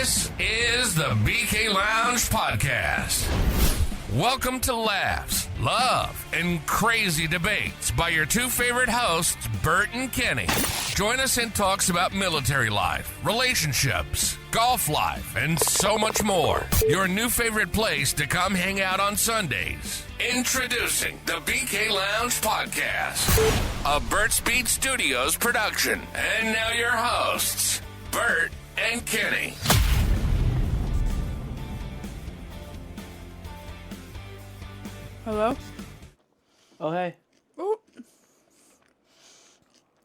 This is the BK Lounge Podcast. Welcome to laughs, love, and crazy debates by your two favorite hosts, Burt and Kenny. Join us in talks about military life, relationships, golf life, and so much more. Your new favorite place to come hang out on Sundays. Introducing the BK Lounge Podcast, a Burt's Beat Studios production. And now your hosts, Burt and Kenny. Hello? Oh, hey. Oh.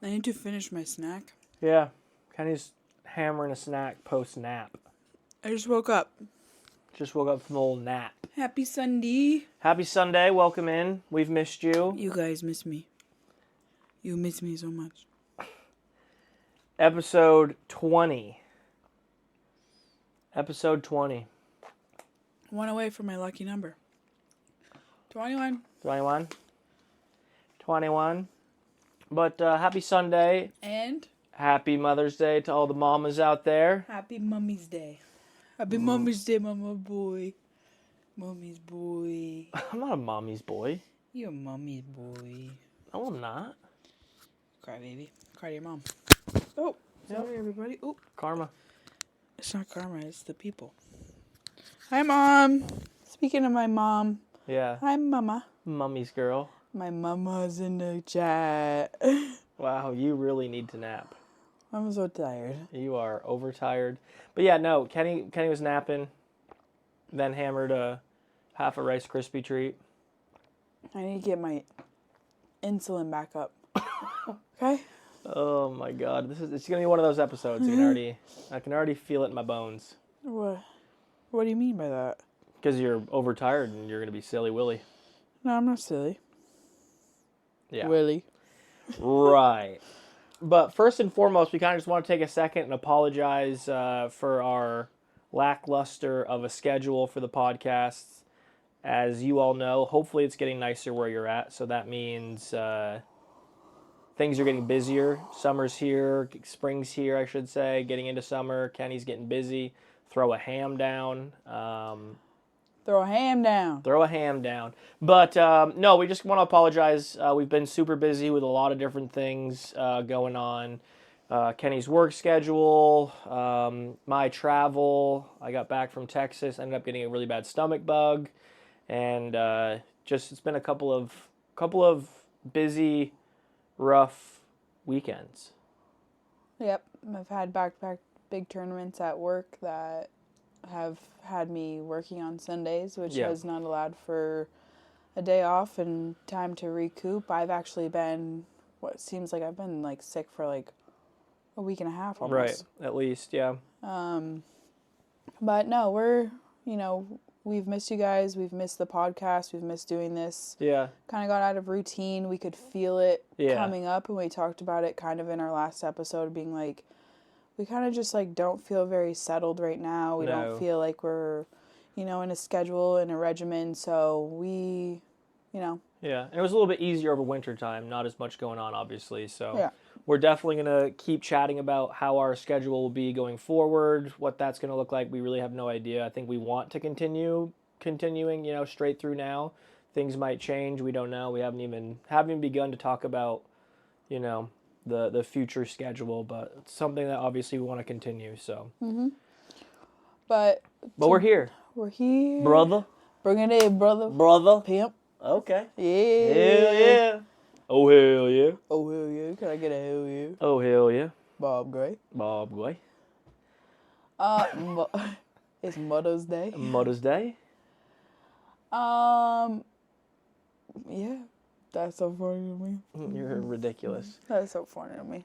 I need to finish my snack. Yeah. Kenny's hammering a snack post-nap. I just woke up. Just woke up from an old nap. Happy Sunday. Happy Sunday. Welcome in. We've missed you. You guys miss me. You miss me so much. Episode 20. Episode 20. One away from my lucky number. 21. 21. 21. But happy Sunday. And? Happy Mother's Day to all the mamas out there. Happy Mummy's Day. Happy Mummy's Day, Mama boy. Mummy's boy. I'm not a mommy's boy. You're a Mummy's boy. No, I'm not. Cry, baby. Cry to your mom. Oh, sorry, everybody. Oh, Karma. it's not karma. It's the people. Hi, Mom. Speaking of my mom. Yeah. Hi, Mama. Mummy's girl. My mama's in the chat. Wow, you really need to nap. I'm so tired. You are overtired. But yeah, no, Kenny was napping, then hammered half a Rice Krispie treat. I need to get my insulin back up. Okay? Oh my god, it's gonna be one of those episodes. I can already feel it in my bones. What do you mean by that? Because you're overtired and you're gonna be silly willy. No, I'm not silly. Yeah. Willy. Right. But first and foremost, we kind of just want to take a second and apologize for our lackluster of a schedule for the podcasts. As you all know, hopefully it's getting nicer where you're at. So that means things are getting busier. Summer's here. Spring's here, I should say. Getting into summer. Kenny's getting busy. Throw a ham down. Throw a ham down. Throw a ham down. But, no, we just want to apologize. We've been super busy with a lot of different things going on. Kenny's work schedule, my travel. I got back from Texas, ended up getting a really bad stomach bug. And it's been a couple of busy, rough weekends. Yep. I've had back-to-back big tournaments at work that have had me working on Sundays, which has not allowed for a day off and time to recoup. I've actually been, what seems like I've been like sick for like a week and a half almost. Right, at least, yeah. But no, we've missed you guys. We've missed the podcast. We've missed doing this. Yeah. Kind of got out of routine. We could feel it coming up, and we talked about it kind of in our last episode, being like, we kind of just like don't feel very settled right now. We don't feel like we're, in a schedule and a regimen. So we, Yeah, and it was a little bit easier over winter time. Not as much going on, obviously. So we're definitely going to keep chatting about how our schedule will be going forward, what that's going to look like. We really have no idea. I think we want to continuing, straight through now. Things might change. We don't know. We haven't even begun to talk about, the future schedule, but it's something that obviously we want to continue. So, but we're here. We're here, brother. Bring it in, brother. Brother, pimp. Okay. Yeah. Hell yeah. Oh hell yeah. Oh hell yeah. Can I get a hell yeah? Oh hell yeah. Bob Gray. Bob Gray. It's Mother's Day. Mother's Day. Yeah. That's so funny to me. You're ridiculous. That's so funny to me.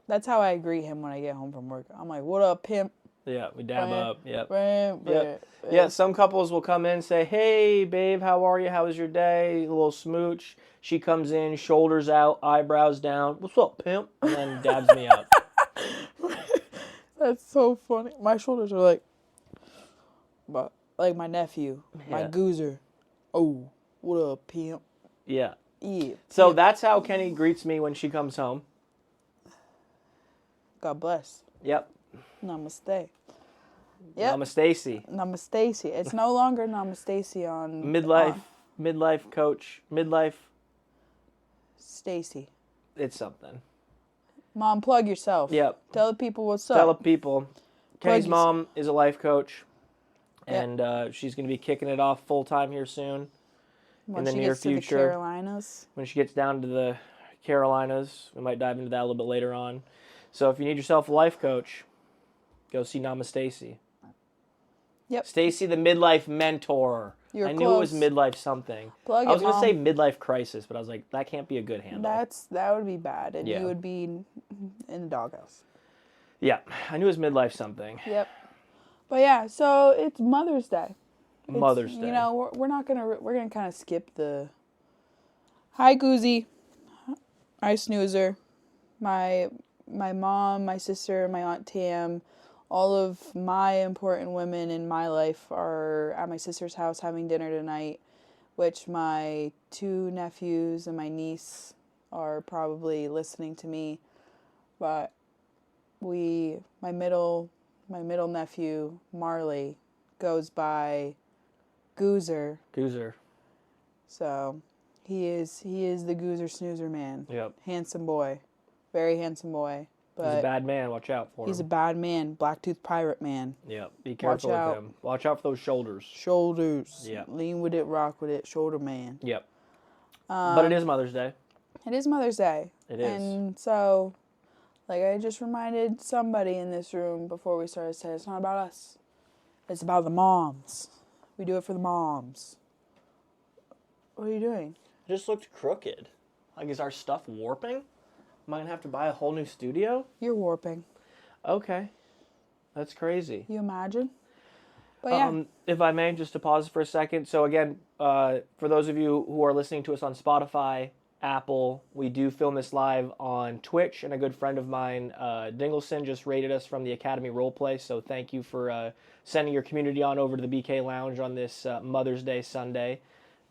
That's how I greet him when I get home from work. I'm like, what up, pimp? Yeah, we dab up. Yep. Yep. Yeah, some couples will come in and say, hey, babe, how are you? How was your day? A little smooch. She comes in, shoulders out, eyebrows down. What's up, pimp? And then dabs me up. That's so funny. My shoulders are like my nephew, my goozer. Oh, what up, pimp? Yeah. Yeah. So that's how Kenny greets me when she comes home. God bless. Yep. Namaste. Yep. Namastacy. Namastacy. It's no longer Namastacy on... Midlife coach. Midlife... Stacy. It's something. Mom, plug yourself. Yep. Tell the people what's up. Tell the people. Kenny's mom is a life coach. And she's going to be kicking it off full-time here soon. In the near future. To the Carolinas. When she gets down to the Carolinas. We might dive into that a little bit later on. So if you need yourself a life coach, go see Namastacy. Yep. Stacy, the midlife mentor. You're knew it was midlife something. I was going to say midlife crisis, but I was like, that can't be a good handle. That would be bad, and you would be in the doghouse. Yeah, I knew it was midlife something. Yep. But yeah, so it's Mother's Day. Mother's Day. You know, we're gonna kind of skip the. Hi, Goozy. Hi, Snoozer. My mom, my sister, my Aunt Tam. All of my important women in my life are at my sister's house having dinner tonight, which my 2 nephews and my niece are probably listening to me. But my middle nephew, Marley, goes by Goozer. Goozer. So he is the Goozer Snoozer man. Yep. Handsome boy. Very handsome boy. But he's a bad man. Watch out for him. He's a bad man. Blacktooth pirate man. Yep. Be careful of him. Watch out for those shoulders. Shoulders. Yep. Lean with it, rock with it. Shoulder man. Yep. But it is Mother's Day. It is Mother's Day. It is. And so, like I just reminded somebody in this room before we started saying, it's not about us. It's about the moms. We do it for the moms. What are you doing? It just looked crooked. Like, is our stuff warping? Am I going to have to buy a whole new studio? You're warping. Okay. That's crazy. You imagine? But yeah. If I may, just to pause for a second. So again, for those of you who are listening to us on Spotify, Apple, we do film this live on Twitch, and a good friend of mine, Dingleson, just rated us from the Academy Roleplay, so thank you for sending your community on over to the BK Lounge on this Mother's Day Sunday.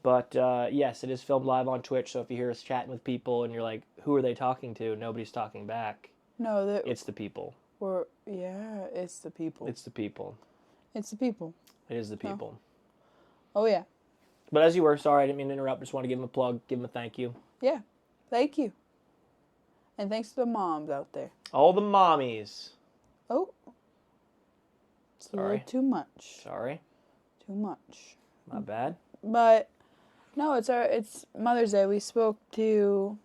But yes, it is filmed live on Twitch, so if you hear us chatting with people and you're like, who are they talking to? Nobody's talking back. No, it's the people. It's the people. It's the people. It's the people. It is the people. Oh yeah. But as you were, sorry, I didn't mean to interrupt. Just want to give them a plug, give them a thank you. Yeah, thank you. And thanks to the moms out there. All the mommies. Oh. It's a little too much. Sorry. Too much. Not bad. But no, it's Mother's Day. We spoke to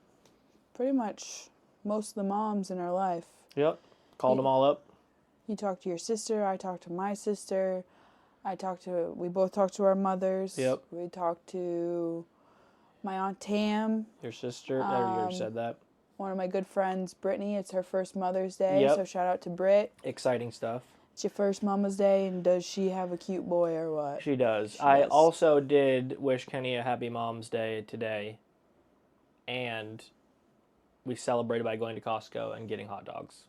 pretty much most of the moms in our life. Yep. Called them all up. You talked to your sister. I talked to my sister. We both talked to our mothers. Yep. We talked to my Aunt Tam. Your sister. You already said that. One of my good friends, Brittany. It's her first Mother's Day. Yep. So shout out to Britt. Exciting stuff. It's your first Mama's Day, and does she have a cute boy or what? She does. I also did wish Kenny a happy Mom's Day today. And we celebrated by going to Costco and getting hot dogs.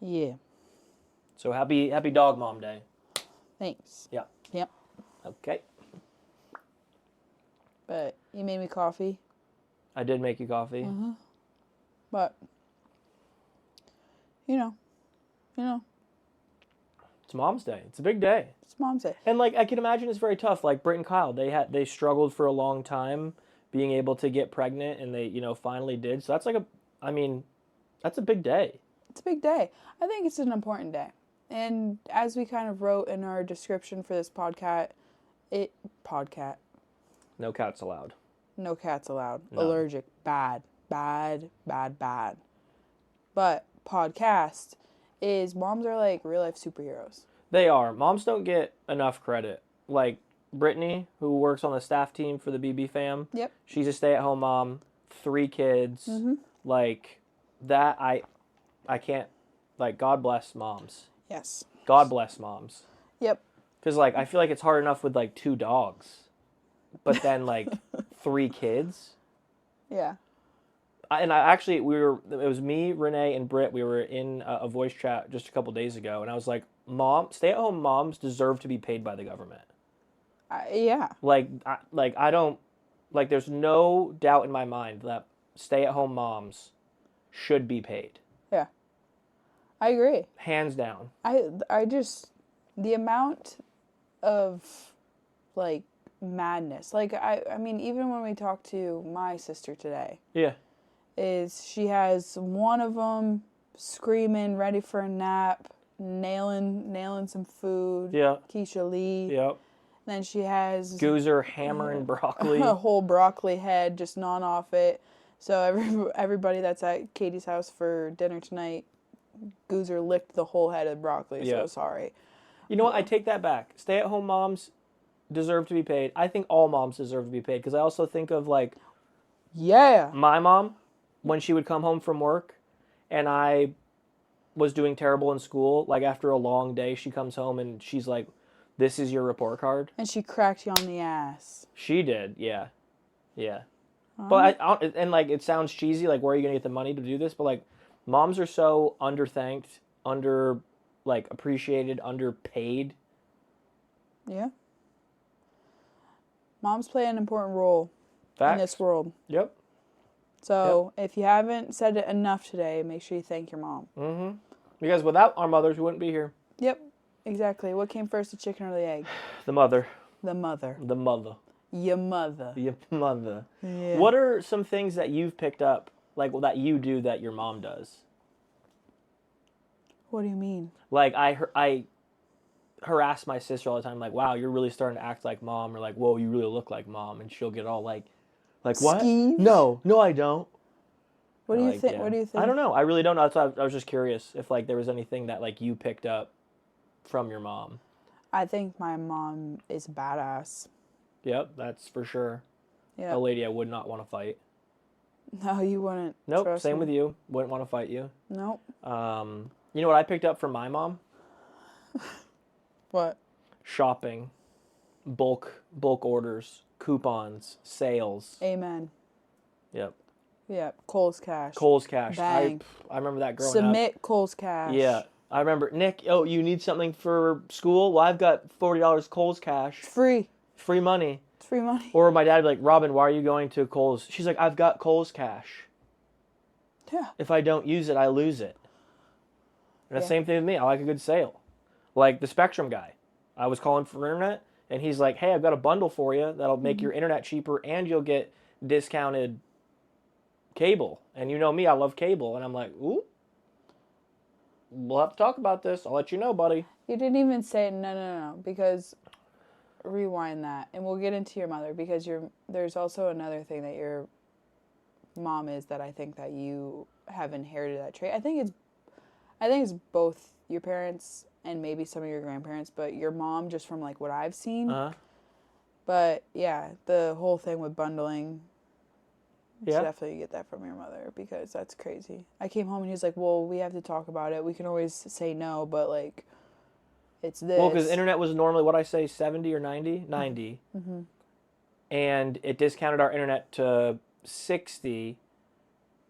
Yeah. So happy Dog Mom Day. Thanks. Yeah. Yep. Okay. But you made me coffee. I did make you coffee. Mm-hmm. But, you know. It's Mom's Day. It's a big day. It's Mom's Day. And, like, I can imagine it's very tough. Like, Britt and Kyle, they struggled for a long time being able to get pregnant, and they, finally did. So that's that's a big day. It's a big day. I think it's an important day. And as we kind of wrote in our description for this podcast. No cats allowed. No cats allowed. No. Allergic. Bad. But podcast is moms are like real life superheroes. They are. Moms don't get enough credit. Like Brittany, who works on the staff team for the BB fam. Yep. She's a stay-at-home mom, 3 kids. Mm-hmm. Like that, I can't. Like, God bless moms. Yes. God bless moms. Yep. Because like I feel like it's hard enough with like 2 dogs, but then like 3 kids. Yeah. It was me, Renee, and Britt. We were in a voice chat just a couple days ago, and I was like, stay-at-home moms deserve to be paid by the government. Yeah. There's no doubt in my mind that stay-at-home moms should be paid. Yeah. I agree. Hands down. I just, the amount of, like, madness. Like, I mean, even when we talked to my sister today. Yeah. Is she has one of them screaming, ready for a nap, nailing some food. Yeah. Keisha Lee. Yep. Then she has Goozer hammering broccoli. A whole broccoli head, just gnawing off it. So everybody that's at Katie's house for dinner tonight, Goozer licked the whole head of broccoli. So sorry. You know what? I take that back. Stay-at-home moms deserve to be paid. I think all moms deserve to be paid because I also think of like, my mom when she would come home from work, and I was doing terrible in school. Like after a long day, she comes home and she's like, "This is your report card." And she cracked you on the ass. She did, yeah. But and like it sounds cheesy, like where are you gonna get the money to do this? But like, moms are so underthanked, appreciated, underpaid. Yeah. Moms play an important role in this world. Yep. So if you haven't said it enough today, make sure you thank your mom. Mm-hmm. Because without our mothers, we wouldn't be here. Yep. Exactly. What came first, the chicken or the egg? The mother. The mother. The mother. Your mother. Your mother. Yeah. What are some things that you've picked up, like that you do that your mom does? What do you mean? Like I harass my sister all the time, like, "Wow, you're really starting to act like mom," or like, "Whoa, you really look like mom," and she'll get all like what? Skeeved? No, I don't. What do you think? Yeah. What do you think? I don't know. I really don't know. That's why I was just curious if like there was anything that like you picked up from your mom. I think my mom is badass. Yep, that's for sure. Yeah. A lady I would not want to fight. No, you wouldn't. Nope, same with you. Wouldn't want to fight you. Nope. You know what I picked up from my mom? What? Shopping. Bulk orders. Coupons. Sales. Amen. Yep. Yep. Kohl's Cash. Bang. I remember that growing up. Submit Kohl's Cash. Yeah. I remember, Nick, you need something for school? Well, I've got $40 Kohl's Cash. Free money. It's free money. Or my dad would be like, "Robin, why are you going to Kohl's?" She's like, "I've got Kohl's Cash. Yeah. If I don't use it, I lose it." And the same thing with me. I like a good sale. Like the Spectrum guy. I was calling for internet, and he's like, "Hey, I've got a bundle for you that'll make your internet cheaper, and you'll get discounted cable." And you know me, I love cable. And I'm like, "Ooh, we'll have to talk about this. I'll let you know, buddy." You didn't even say no, because rewind that, and we'll get into your mother, because there's also another thing that your mom is that I think that you have inherited that trait. I think it's both your parents and maybe some of your grandparents, but your mom, just from like what I've seen. But yeah, the whole thing with bundling. Yeah. Definitely get that from your mother, because that's crazy. I came home and he was like, "Well, we have to talk about it. We can always say no, but like, it's this." Well, because internet was normally, what I say, 70 or 90? 90. Mm-hmm. And it discounted our internet to 60,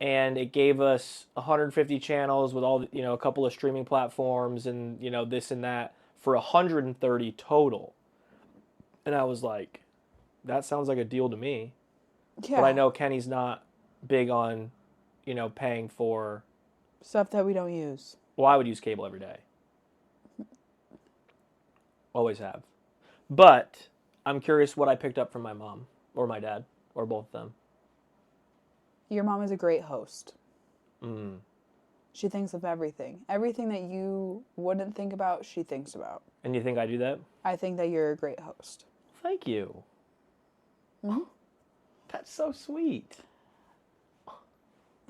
and it gave us 150 channels with all, a couple of streaming platforms and, this and that for 130 total. And I was like, that sounds like a deal to me. Yeah. But I know Kenny's not big on, paying for stuff that we don't use. Well, I would use cable every day. Always have. But I'm curious what I picked up from my mom or my dad or both of them. Your mom is a great host. She thinks of everything. Everything that you wouldn't think about, she thinks about. And you think I do that? I think that you're a great host. Thank you. Mm-hmm. That's so sweet.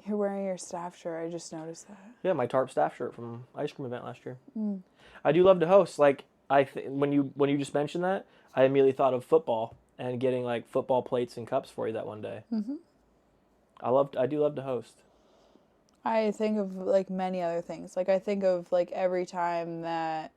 You're wearing your staff shirt. I just noticed that. Yeah, my tarp staff shirt from ice cream event last year. I do love to host. Like when you just mentioned that, I immediately thought of football and getting like football plates and cups for you that one day. Mm-hmm. I do love to host. I think of like many other things. Like I think of like every time that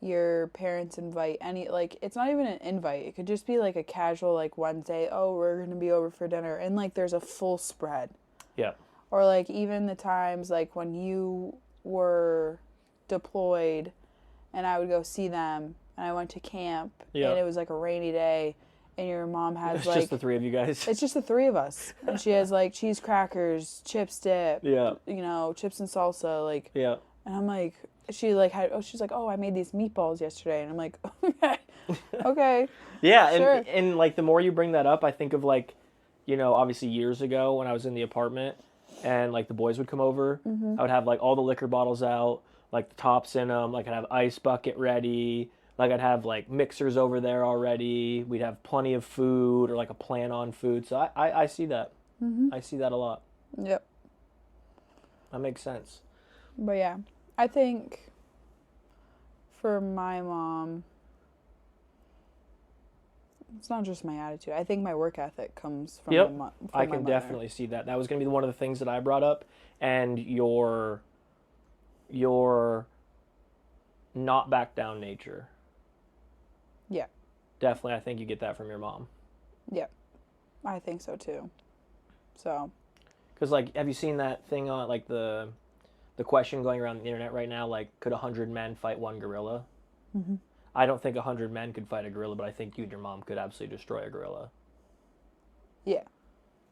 your parents invite it's not even an invite. It could just be like a casual like Wednesday, "Oh, we're going to be over for dinner." And like there's a full spread. Yeah. Or like even the times like when you were deployed and I would go see them and I went to camp and it was like a rainy day and your mom has it's just the three of you guys. It's just the three of us. And she has like cheese crackers, chips dip, chips and salsa, like And I'm like, she's like, oh, I made these meatballs yesterday. And I'm like, okay. Yeah, sure. and like the more you bring that up, I think of like, obviously years ago when I was in the apartment and like the boys would come over, I would have like all the liquor bottles out, like the tops in them, like I'd have ice bucket ready, like I'd have like mixers over there already. We'd have plenty of food or like a plan on food. So I see that. I see that a lot. Yep. That makes sense. But yeah, I think for my mom, it's not just my attitude. I think my work ethic comes from my mom. I can definitely see that. That was going to be one of the things that I brought up. And your not back down nature. Yeah. Definitely, I think you get that from your mom. Yeah, I think so too. So. Because, like, have you seen that thing on, like, the question going around the internet right now, like, could 100 men fight one gorilla? Mm-hmm. I don't think 100 men could fight a gorilla, but I think you and your mom could absolutely destroy a gorilla. Yeah.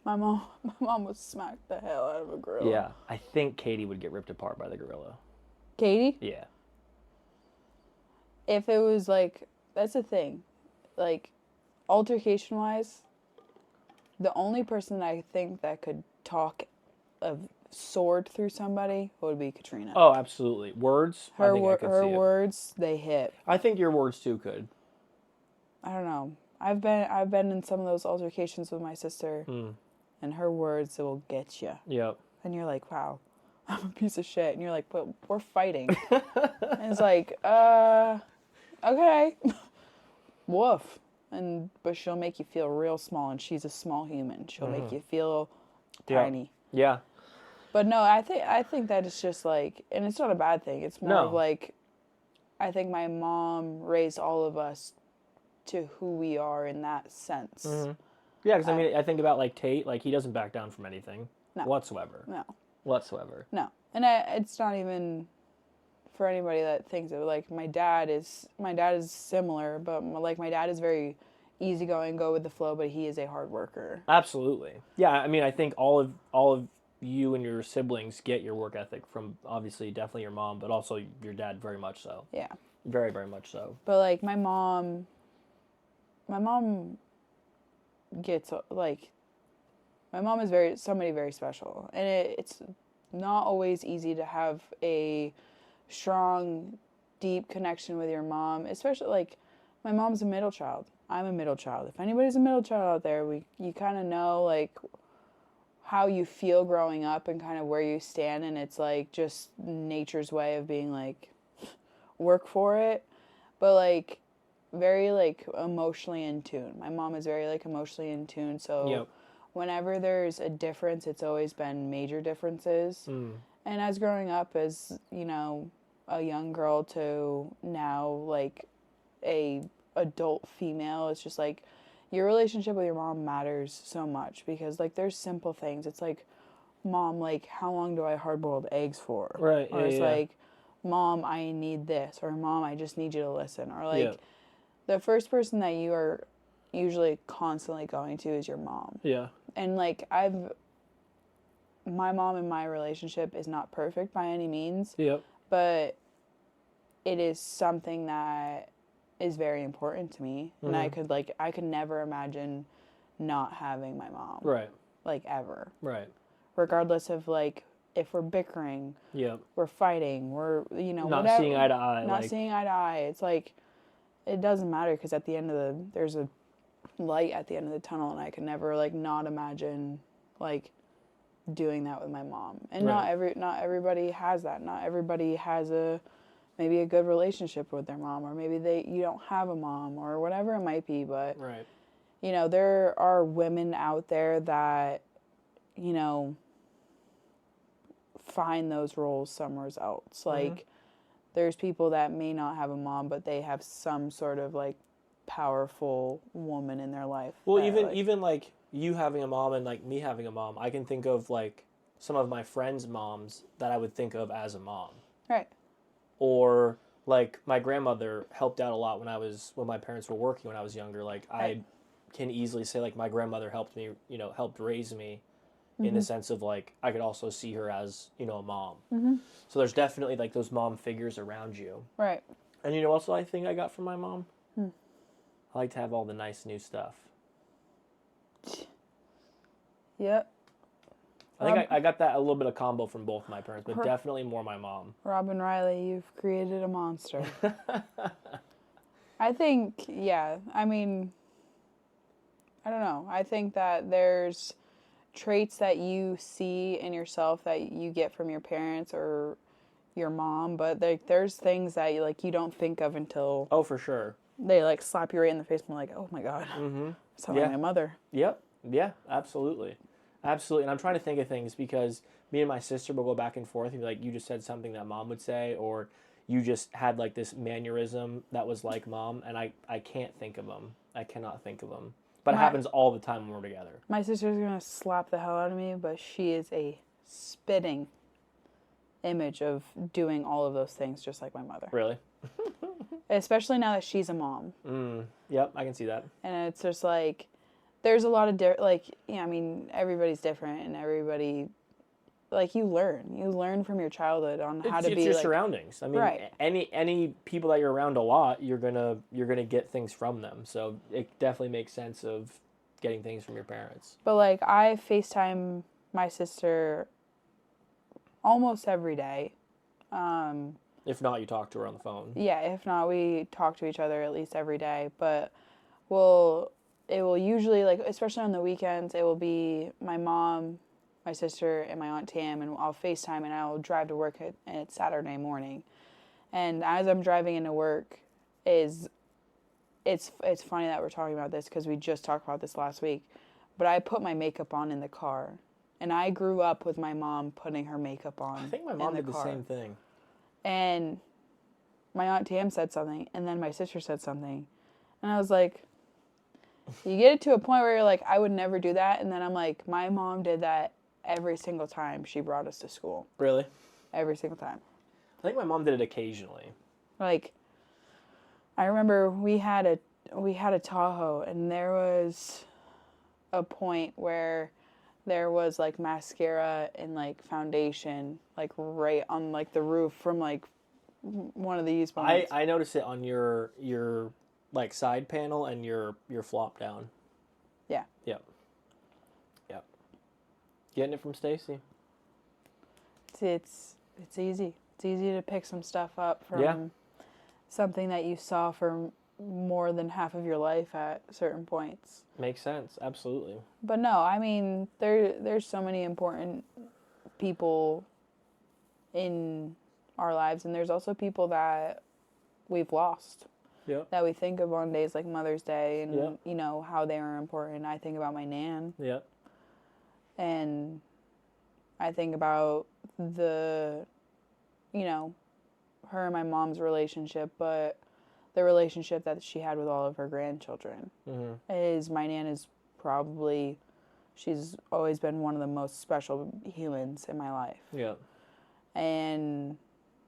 My mom would smack the hell out of a gorilla. Yeah. I think Katie would get ripped apart by the gorilla. Katie? Yeah. If it was, like, that's the thing. Like, altercation-wise, the only person I think that could talk of sword through somebody would be Katrina. Oh, absolutely. Words? Her words, they hit. I think your words, too, could. I don't know. I've been in some of those altercations with my sister, and her words will get you. Yep. And you're like, wow, I'm a piece of shit. And you're like, but we're fighting. And it's like, okay. Woof. But she'll make you feel real small, and she's a small human. She'll make you feel tiny. Yeah. But no, I think that it's just like, and it's not a bad thing. It's more of like, I think my mom raised all of us to who we are in that sense. Mm-hmm. Yeah, because I mean, I think about like Tate, like he doesn't back down from anything whatsoever. No. Whatsoever. No. And it's not even for anybody that thinks it. Like my dad is similar, but like my dad is very easygoing, go with the flow, but he is a hard worker. Absolutely. Yeah, I mean, I think all of you and your siblings get your work ethic from obviously definitely your mom, but also your dad very much so. Yeah. Very, very much so. But like my mom gets like, my mom is somebody very special, and it's not always easy to have a strong, deep connection with your mom, especially like my mom's a middle child. I'm a middle child. If anybody's a middle child out there, you kind of know like how you feel growing up and kind of where you stand, and it's like just nature's way of being like work for it, but like very like emotionally in tune. My mom is very like emotionally in tune, so whenever there's a difference, it's always been major differences. And as growing up as, you know, a young girl to now like a adult female, it's just like your relationship with your mom matters so much, because like there's simple things. It's like, Mom, like how long do I hard-boiled eggs for? Right. Or it's like, Mom, I need this, or Mom, I just need you to listen, or like the first person that you are usually constantly going to is your mom. Yeah. And like my mom and my relationship is not perfect by any means. Yep. But it is something that is very important to me. Mm-hmm. And I could never imagine not having my mom. Right. Like ever. Right. Regardless of like if we're bickering. Yep. We're fighting. We're, you know, not whatever, seeing eye to eye. Not seeing eye to eye. It's like, it doesn't matter, because at the end of there's a light at the end of the tunnel, and I could never like not imagine like doing that with my mom. And not everybody has that. Not everybody has maybe a good relationship with their mom, or maybe you don't have a mom, or whatever it might be. But you know, there are women out there that, you know, find those roles somewhere else. Like there's people that may not have a mom, but they have some sort of like powerful woman in their life. Well, even like you having a mom and like me having a mom, I can think of like some of my friends' moms that I would think of as a mom. Right. Or like my grandmother helped out a lot when my parents were working when I was younger. Like I can easily say like my grandmother helped me, you know, helped raise me, in the sense of like I could also see her as, you know, a mom. Mm-hmm. So there's definitely like those mom figures around you. Right. And you know also I think I got from my mom? Hmm. I like to have all the nice new stuff. Yep. I think I got that a little bit of combo from both my parents, but definitely more my mom. Robin Riley, you've created a monster. I think, yeah, I mean, I don't know. I think that there's traits that you see in yourself that you get from your parents or your mom, but there's things that you don't think of until... Oh, for sure. They like slap you right in the face and you're like, oh my God. Mm-hmm. It's like my mother. Yep. Yeah, absolutely. Absolutely. And I'm trying to think of things because me and my sister will go back and forth and be like, you just said something that mom would say, or you just had like this mannerism that was like mom, and I can't think of them. I cannot think of them. But it happens all the time when we're together. My sister's going to slap the hell out of me, but she is a spitting image of doing all of those things just like my mother. Really? Especially now that she's a mom. Yep, I can see that. And it's just like, there's a lot of, I mean, everybody's different and everybody, like, you learn from your childhood on how to be, it's your surroundings. I mean, right. any people that you're around a lot, you're gonna get things from them. So it definitely makes sense of getting things from your parents. But like, I FaceTime my sister almost every day. If not, you talk to her on the phone. Yeah, if not, we talk to each other at least every day. But it will usually, like, especially on the weekends, it will be my mom, my sister, and my Aunt Tam, and I'll FaceTime and I'll drive to work and it's Saturday morning. And as I'm driving into work, it's funny that we're talking about this because we just talked about this last week. But I put my makeup on in the car. And I grew up with my mom putting her makeup on. I think my mom did the same thing. And my Aunt Tam said something, and then my sister said something. And I was like, you get it to a point where you're like, I would never do that. And then I'm like, my mom did that every single time she brought us to school. Really? Every single time. I think my mom did it occasionally. Like, I remember we had a Tahoe, and there was a point where there was like mascara and like foundation like right on like the roof from like one of these moments. I noticed it on your like side panel and your flop down. Yeah. Yep. Getting it from Stacy. It's easy. It's easy to pick some stuff up from something that you saw for more than half of your life at certain points. Makes sense, absolutely. But no, I mean, there's so many important people in our lives, and there's also people that we've lost. Yep. That we think of on days like Mother's Day, and you know how they are important. I think about my nan. Yep. And I think about her and my mom's relationship, but the relationship that she had with all of her grandchildren. Mm-hmm. My nan is probably, she's always been one of the most special humans in my life. Yeah. And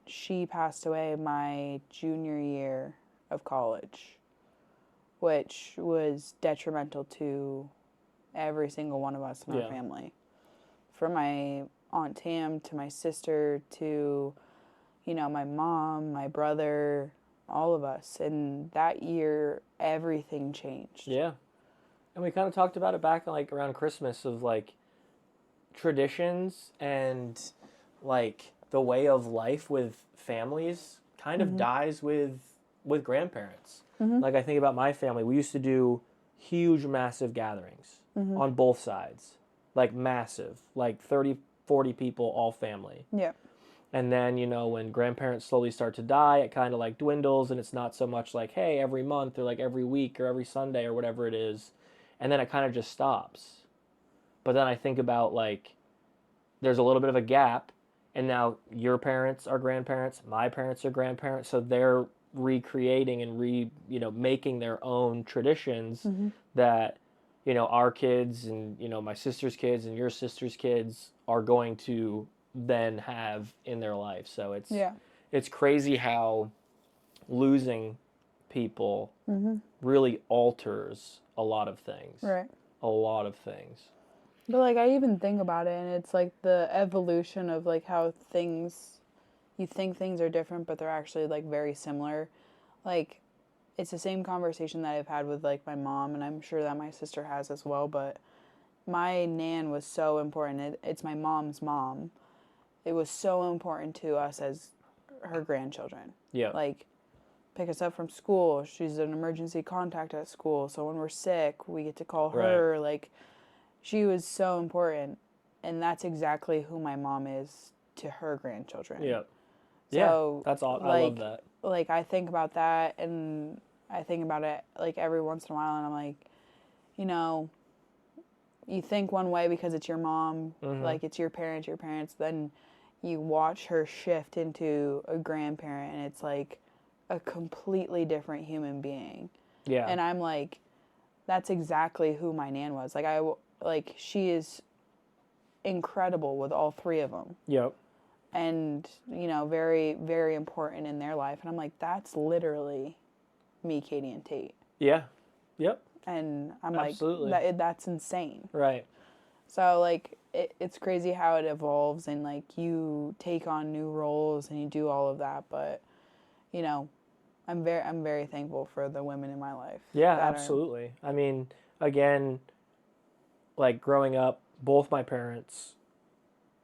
she passed away my junior year of college, which was detrimental to every single one of us in our family. From my Aunt Tam to my sister to, my mom, my brother, all of us. And that year, everything changed. Yeah. And we kind of talked about it back like around Christmas of like traditions and like the way of life with families kind of dies with grandparents. Mm-hmm. Like I think about my family, we used to do huge, massive gatherings on both sides. Like massive, like 30, 40 people, all family. Yeah. And then, when grandparents slowly start to die, it kind of like dwindles and it's not so much like, hey, every month or like every week or every Sunday or whatever it is. And then it kind of just stops. But then I think about like, there's a little bit of a gap and now your parents are grandparents, my parents are grandparents. So they're recreating and making their own traditions that, our kids and, my sister's kids and your sister's kids are going to then have in their life. So it's crazy how losing people really alters a lot of things. Right. A lot of things. But, like, I even think about it, and it's, like, the evolution of, like, how you think things are different, but they're actually, like, very similar. Like, it's the same conversation that I've had with, like, my mom, and I'm sure that my sister has as well, but my nan was so important. It's my mom's mom. It was so important to us as her grandchildren. Yeah. Like, pick us up from school. She's an emergency contact at school, so when we're sick, we get to call her. Right. Like, she was so important, and that's exactly who my mom is to her grandchildren. Yeah. So, that's all. Like, I love that. Like, I think about that, and I think about it, like, every once in a while, and I'm like, you know, you think one way because it's your mom, like, it's your parents, then you watch her shift into a grandparent, and it's, like, a completely different human being. Yeah. And I'm like, that's exactly who my nan was. Like, she is incredible with all three of them. Yep. And, you know, very, very important in their life. And I'm like, that's literally me, Katie, and Tate. Yeah. Yep. And I'm Absolutely. like, that's insane. Right. So, like, it's crazy how it evolves, and, like, you take on new roles and you do all of that. But, you know, I'm very thankful for the women in my life. Yeah, absolutely. I mean, again, like, growing up, both my parents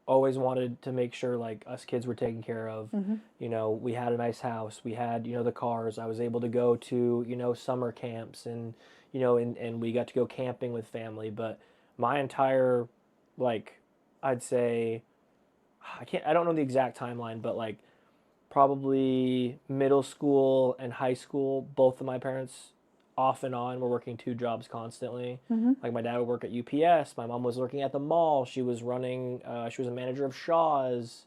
always wanted to make sure, like, us kids were taken care of. You know, we had a nice house. We had, you know, the cars. I was able to go to, you know, summer camps, and, you know, and we got to go camping with family. But my entire, like, I'd say, I don't know the exact timeline, but, like, probably middle school and high school, both of my parents off and on were working 2 jobs constantly. Like, my dad would work at UPS. My mom was working at the mall. She was running, she was a manager of Shaw's,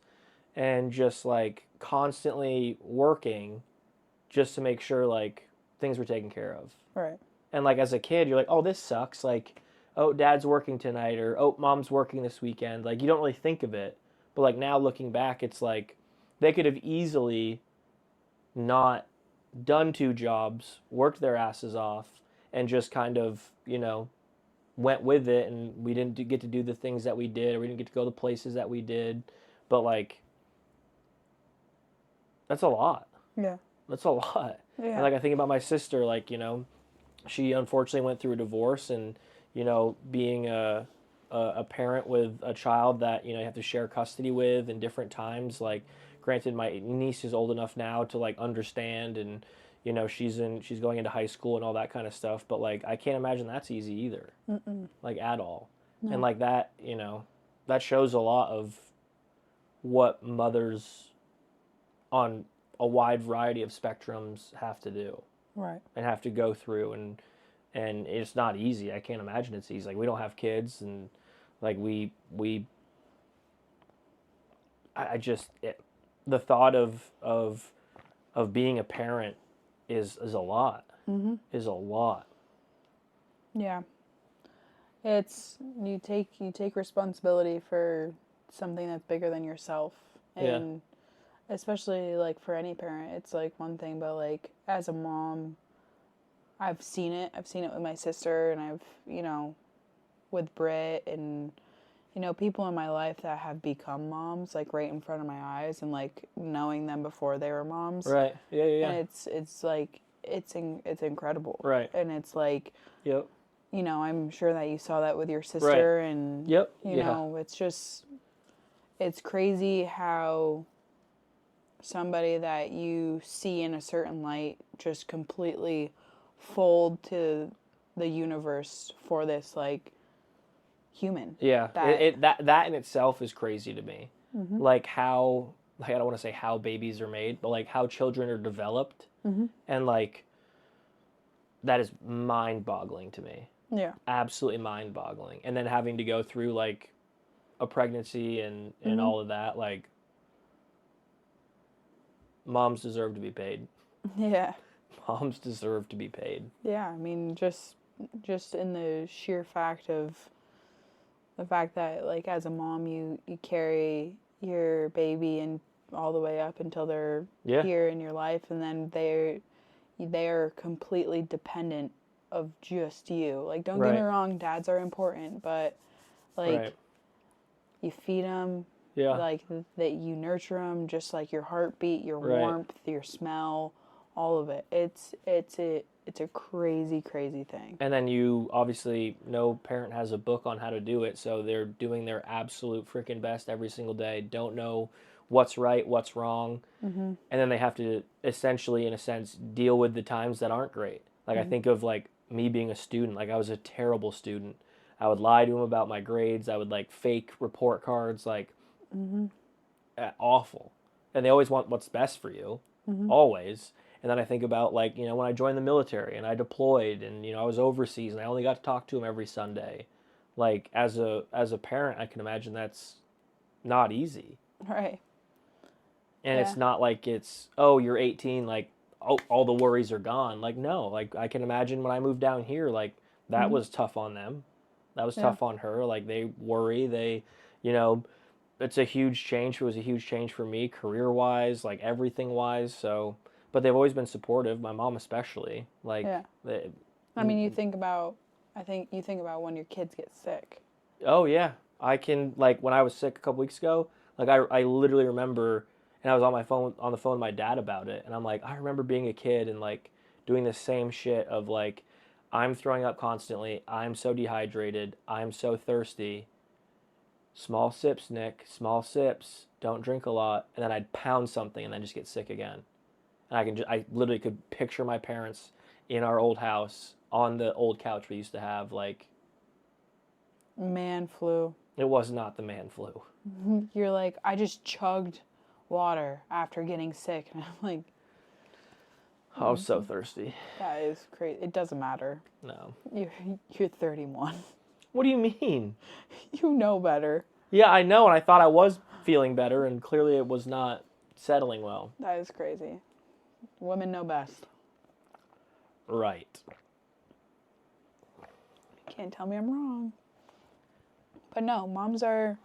and just, like, constantly working just to make sure, like, things were taken care of. Right. And, like, as a kid, you're like, oh, this sucks. Like, oh, dad's working tonight, or, oh, mom's working this weekend. Like, you don't really think of it. But, like, now looking back, it's like, they could have easily not done 2 jobs, worked their asses off, and just kind of, you know, went with it, and we didn't get to do the things that we did, or we didn't get to go the places that we did. But, like, that's a lot. Yeah. That's a lot. Yeah. And, like, I think about my sister, like, you know, she unfortunately went through a divorce, and, you know, being a parent with a child that, you know, you have to share custody with in different times, like, granted, my niece is old enough now to, like, understand, and, you know, she's going into high school and all that kind of stuff, but, like, I can't imagine that's easy either. Like, at all. No. And, like, that, you know, that shows a lot of what mothers on a wide variety of spectrums have to do. Right. And have to go through, and it's not easy. I can't imagine it's easy. Like, we don't have kids, and, like, the thought of being a parent is a lot. Is a lot. Yeah. It's you take responsibility for something that's bigger than yourself, and especially, like, for any parent, it's, like, one thing, but, like, as a mom, I've seen it with my sister, and I've, you know, with Britt, and, you know, people in my life that have become moms, like, right in front of my eyes, and, like, knowing them before they were moms. Right. Yeah. And it's like, it's incredible. Right. And it's like, yep. You know, I'm sure that you saw that with your sister, right. And, yep. You know, it's just, it's crazy how somebody that you see in a certain light just completely fold to the universe for this, like, human. Yeah, that in itself is crazy to me. Like, how, like, I don't want to say how babies are made, but, like, how children are developed, and, like, that is mind-boggling to me. Yeah, absolutely mind-boggling. And then having to go through, like, a pregnancy and all of that, like, moms deserve to be paid. Yeah, moms deserve to be paid. Yeah, I mean, just in the sheer fact of the fact that, like, as a mom, you carry your baby and all the way up until they're here in your life, and then they're completely dependent of just you. Like, don't get me wrong, dads are important, but, Like, you feed them. Yeah. Like, that you nurture them, just like your heartbeat, your warmth, your smell, all of it. It's a crazy, crazy thing. And then you, obviously, no parent has a book on how to do it, so they're doing their absolute freaking best every single day, don't know what's right, what's wrong, and then they have to essentially, in a sense, deal with the times that aren't great. Like, I think of, like, me being a student. Like, I was a terrible student. I would lie to them about my grades. I would, like, fake report cards, like, awful. And they always want what's best for you, always. And then I think about, like, you know, when I joined the military and I deployed and, you know, I was overseas and I only got to talk to them every Sunday. Like, as a parent, I can imagine that's not easy. Right. And it's not like it's, oh, you're 18, like, oh, all the worries are gone. Like, no, like, I can imagine when I moved down here, like, that was tough on them. That was tough on her. Like, they worry, they, you know, it's a huge change. It was a huge change for me, career-wise, like, everything-wise, so... But they've always been supportive, my mom especially. Like, I mean, you think about when your kids get sick. Oh, yeah. I can, like, when I was sick a couple weeks ago, like, I literally remember, and I was on the phone with my dad about it, and I'm like, I remember being a kid and, like, doing the same shit of, like, I'm throwing up constantly, I'm so dehydrated, I'm so thirsty. Small sips, Nick, small sips, don't drink a lot, and then I'd pound something and then just get sick again. And I literally could picture my parents in our old house on the old couch we used to have, like... Man flu. It was not the man flu. You're like, I just chugged water after getting sick. And I'm like... I was so thirsty. That is crazy. It doesn't matter. No. You're 31. What do you mean? You know better. Yeah, I know, and I thought I was feeling better, and clearly it was not settling well. That is crazy. Women know best. Right. Can't tell me I'm wrong. But no, moms are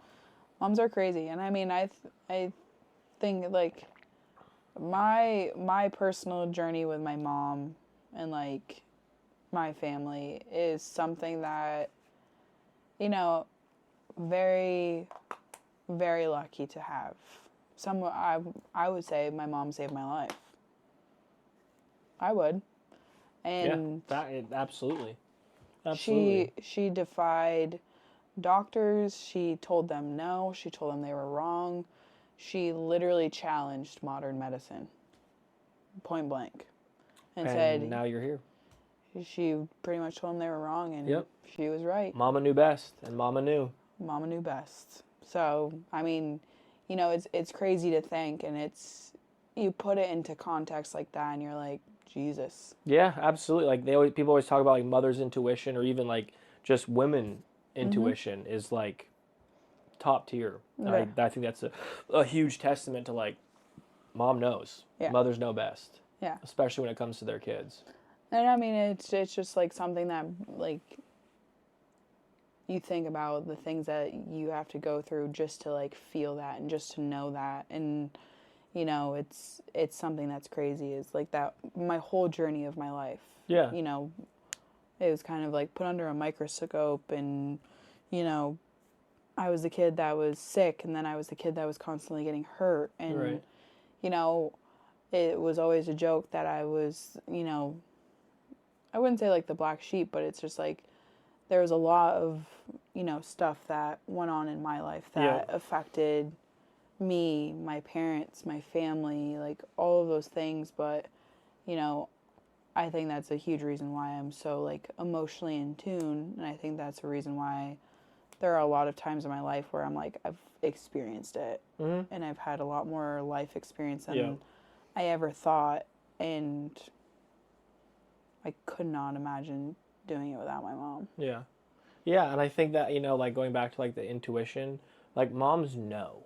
crazy, and I mean, I think, like, my personal journey with my mom and, like, my family is something that, you know, very, very lucky to have. I would say my mom saved my life. I would. And absolutely. She defied doctors. She told them no. She told them they were wrong. She literally challenged modern medicine. Point blank. And said... now you're here. She pretty much told them they were wrong, and she was right. Mama knew best, and Mama knew. Mama knew best. So, I mean, you know, it's crazy to think, and it's... You put it into context like that, and you're like, Jesus. Yeah, absolutely. Like, people always talk about, like, mother's intuition, or even, like, just women intuition is, like, top tier. Yeah. I think that's a huge testament to, like, mom knows. Yeah. Mothers know best. Yeah. Especially when it comes to their kids. And, I mean, it's just, like, something that, like, you think about the things that you have to go through just to, like, feel that and just to know that. And... You know, it's something that's crazy. It's like that, my whole journey of my life. Yeah. You know, it was kind of like put under a microscope, and, you know, I was the kid that was sick, and then I was the kid that was constantly getting hurt. And, you know, it was always a joke that I was, you know, I wouldn't say like the black sheep, but it's just like there was a lot of, you know, stuff that went on in my life that affected me, my parents, my family, like all of those things. But, you know, I think that's a huge reason why I'm so, like, emotionally in tune. And I think that's a reason why there are a lot of times in my life where I'm like, I've experienced it. Mm-hmm. And I've had a lot more life experience than I ever thought. And I could not imagine doing it without my mom. Yeah. Yeah, and I think that, you know, like, going back to, like, the intuition, like, moms know.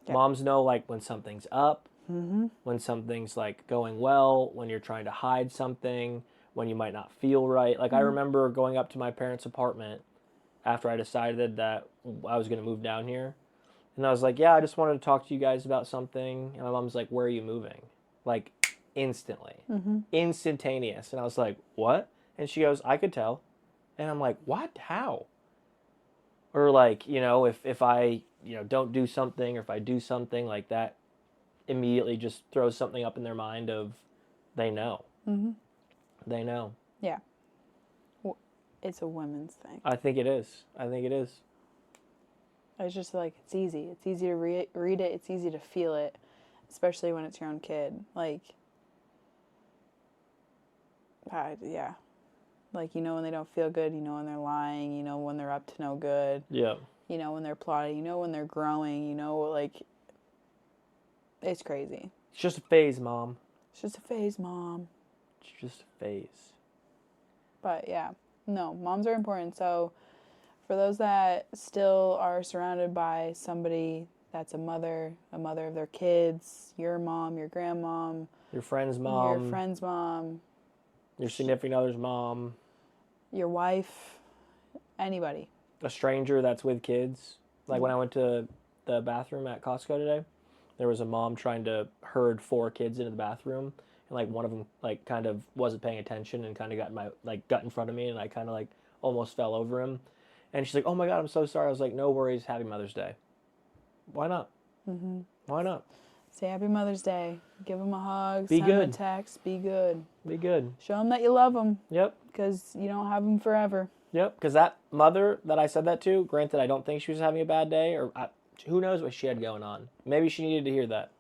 Yeah. Moms know, like, when something's up, when something's, like, going well, when you're trying to hide something, when you might not feel right. Like, I remember going up to my parents' apartment after I decided that I was going to move down here. And I was like, yeah, I just wanted to talk to you guys about something. And my mom's like, where are you moving? Like, instantly. Instantaneous. And I was like, what? And she goes, I could tell. And I'm like, what? How? Or like, if I, don't do something, or if I do something like that, immediately just throws something up in their mind of they know. Mm-hmm. They know. Yeah. Well, it's a women's thing. I think it is. It's just like, it's easy. It's easy to read it. It's easy to feel it, especially when it's your own kid. Like, yeah. Like, when they don't feel good, when they're lying, when they're up to no good. Yeah. When they're plotting, when they're growing, like, it's crazy. It's just a phase, Mom. It's just a phase, Mom. It's just a phase. But, yeah. No, moms are important. So, for those that still are surrounded by somebody that's a mother of their kids, your mom, your grandmom. Your friend's mom. Your friend's mom. Your significant other's mom. Your wife. Anybody. A stranger that's with kids. Like when I went to the bathroom at Costco today, there was a mom trying to herd 4 kids into the bathroom, and like one of them like kind of wasn't paying attention and kind of got in front of me, and I kind of like almost fell over him. And she's like, "Oh my God, I'm so sorry." I was like, "No worries. Happy Mother's Day." Why not? Mm-hmm. Why not? Say Happy Mother's Day. Give them a hug. Be send good. them a text. Be good. Be good. Show them that you love them. Yep. Because you don't have them forever. Yep. Because that mother that I said that to, granted, I don't think she was having a bad day, or who knows what she had going on. Maybe she needed to hear that.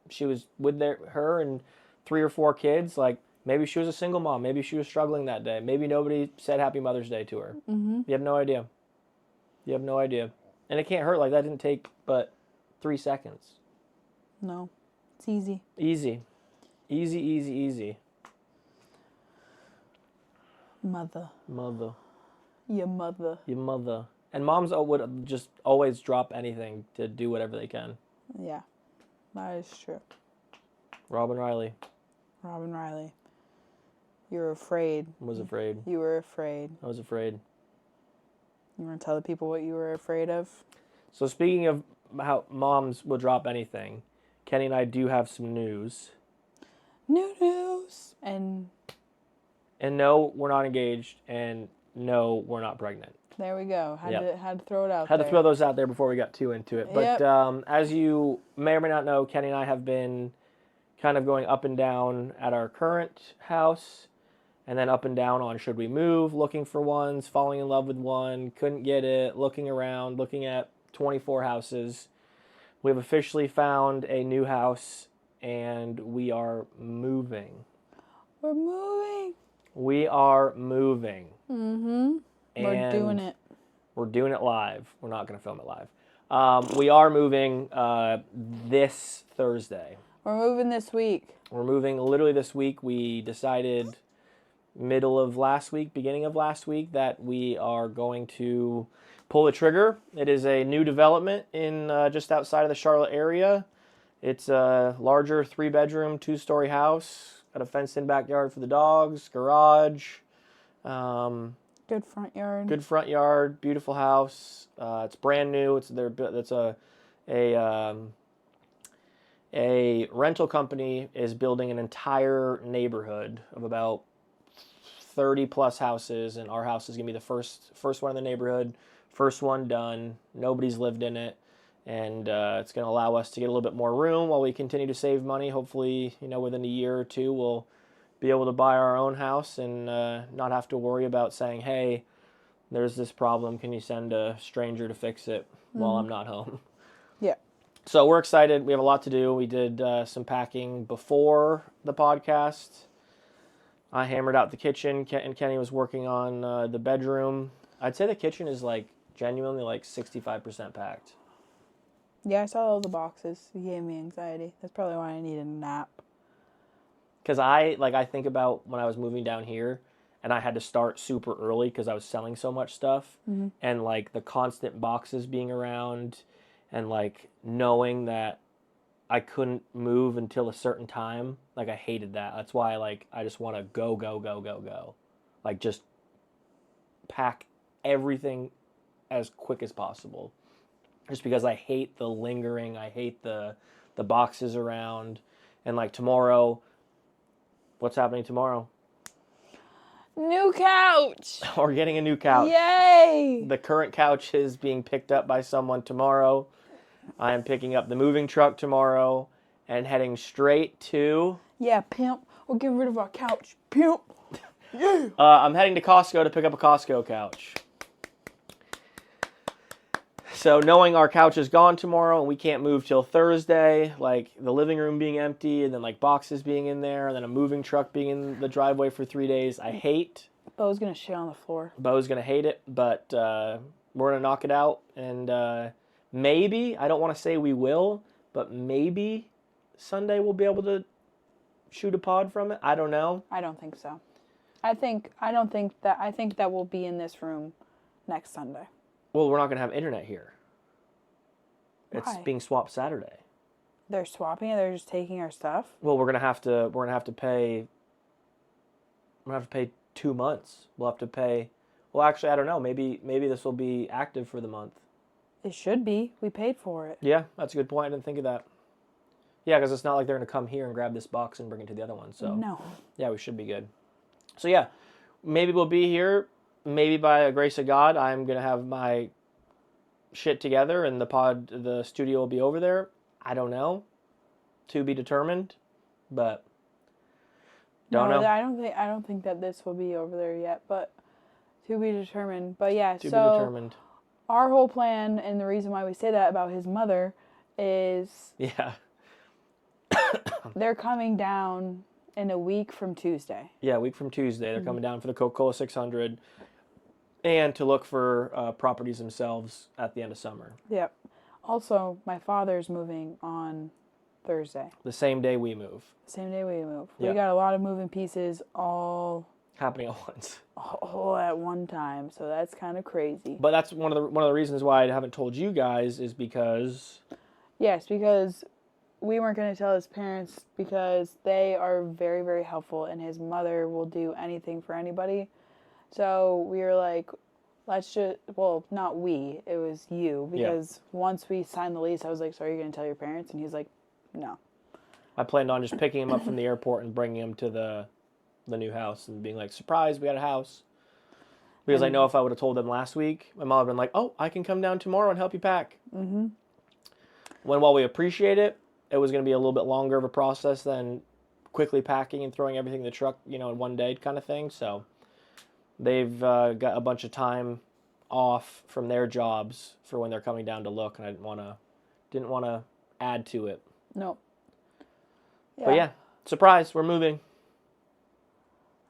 She was with her and 3 or 4 kids. Like, maybe she was a single mom. Maybe she was struggling that day. Maybe nobody said Happy Mother's Day to her. Mm-hmm. You have no idea. You have no idea. And it can't hurt. Like, that didn't take but 3 seconds. No. It's easy. Easy. Easy, easy, easy. Mother. Your mother. Your mother. And moms would just always drop anything to do whatever they can. Yeah. That is true. Robin Riley. You're afraid. Was afraid. You were afraid. I was afraid. You want to tell the people what you were afraid of? So speaking of how moms will drop anything, Kenny and I do have some news. New news. And no, we're not engaged. And no, we're not pregnant. There we go. Had to throw it out Had to throw those out there before we got too into it. But as you may or may not know, Kenny and I have been kind of going up and down at our current house, and then up and down on should we move, looking for ones, falling in love with one, couldn't get it, looking around, looking at 24 houses. We have officially found a new house, and we are moving. We're moving. We are moving. Mm-hmm. We're doing it. We're doing it live. We're not going to film it live. We are moving this Thursday. We're moving this week. We're moving literally this week. We decided middle of last week, beginning of last week, that we are going to pull the trigger. It is a new development in just outside of the Charlotte area. It's a larger 3-bedroom, 2-story house. Got a fenced-in backyard for the dogs, garage. Good front yard. Good front yard. Beautiful house. It's brand new. It's a rental company is building an entire neighborhood of about 30 plus houses, and our house is gonna be the first one in the neighborhood, first one done. Nobody's lived in it, and it's gonna allow us to get a little bit more room while we continue to save money. Hopefully, within a year or two, we'll be able to buy our own house and not have to worry about saying, "Hey, there's this problem. Can you send a stranger to fix it while I'm not home?" Yeah. So we're excited. We have a lot to do. We did some packing before the podcast. I hammered out the kitchen, and Kenny was working on the bedroom. I'd say the kitchen is genuinely 65% packed. Yeah, I saw all the boxes. It gave me anxiety. That's probably why I needed a nap. Because I think about when I was moving down here, and I had to start super early because I was selling so much stuff, and the constant boxes being around, and knowing that I couldn't move until a certain time. I hated that. That's why I just want to go. Just pack everything as quick as possible. Just because I hate the lingering, I hate the boxes around, and tomorrow. What's happening tomorrow? New couch! We're getting a new couch. Yay! The current couch is being picked up by someone tomorrow. I am picking up the moving truck tomorrow and heading straight to... Yeah, pimp. We'll get rid of our couch. Pimp. Yeah. I'm heading to Costco to pick up a Costco couch. So knowing our couch is gone tomorrow and we can't move till Thursday, like the living room being empty and then like boxes being in there and then a moving truck being in the driveway for 3 days, I hate. Bo's going to shit on the floor. Bo's going to hate it, but we're going to knock it out. And maybe, I don't want to say we will, but maybe Sunday we'll be able to shoot a pod from it. I don't know. I don't think so. I think that we'll be in this room next Sunday. Well, we're not going to have internet here. It's Why? being swapped Saturday. They're swapping it. They're just taking our stuff. Well, we're gonna have to pay 2 months. We'll have to pay. Well, actually, I don't know. Maybe this will be active for the month. It should be. We paid for it. Yeah, that's a good point. I didn't think of that. Yeah, because it's not like they're gonna come here and grab this box and bring it to the other one. So no. Yeah, we should be good. So yeah, maybe we'll be here. Maybe by the grace of God, I'm going to have my shit together and the studio will be over there. I don't know. To be determined, but don't know. I don't think that this will be over there yet, but to be determined. But yeah, to be determined. Our whole plan and the reason why we say that about his mother is they're coming down in a week from Tuesday. Yeah, a week from Tuesday. They're coming down for the Coca-Cola 600 and to look for properties themselves at the end of summer. Yep. Also, my father's moving on Thursday. The same day we move. Same day we move. Yep. We got a lot of moving pieces all happening at once. All at one time. So that's kind of crazy. But that's one of the reasons why I haven't told you guys is because... Yes, because we weren't going to tell his parents because they are very, very helpful and his mother will do anything for anybody. So we were like, let's just, well, not we, it was you. Because once we signed the lease, I was like, so are you going to tell your parents? And he's like, no. I planned on just picking him up from the airport and bringing him to the new house and being like, surprise, we got a house. Because I know if I would have told them last week, my mom would have been like, oh, I can come down tomorrow and help you pack. Mm-hmm. While we appreciate it, it was going to be a little bit longer of a process than quickly packing and throwing everything in the truck, in one day kind of thing. So they've got a bunch of time off from their jobs for when they're coming down to look, and I didn't want to add to it. No. Yeah. But yeah, surprise, we're moving.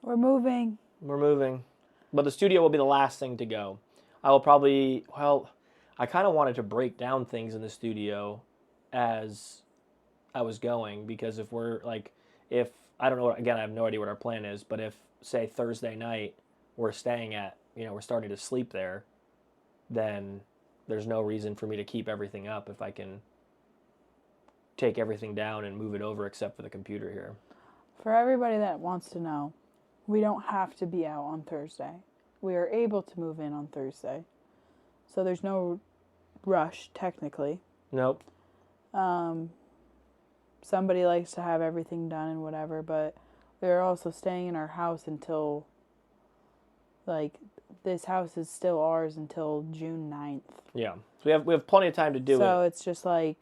We're moving. But the studio will be the last thing to go. I will probably, I kind of wanted to break down things in the studio as I was going, because if I don't know, again, I have no idea what our plan is, but if, say, Thursday night we're staying at, we're starting to sleep there, then there's no reason for me to keep everything up if I can take everything down and move it over except for the computer here. For everybody that wants to know, we don't have to be out on Thursday. We are able to move in on Thursday. So there's no rush, technically. Nope. Somebody likes to have everything done and whatever, but we are also staying in our house until, this house is still ours until June 9th. Yeah. So we have plenty of time to do it. So it's just I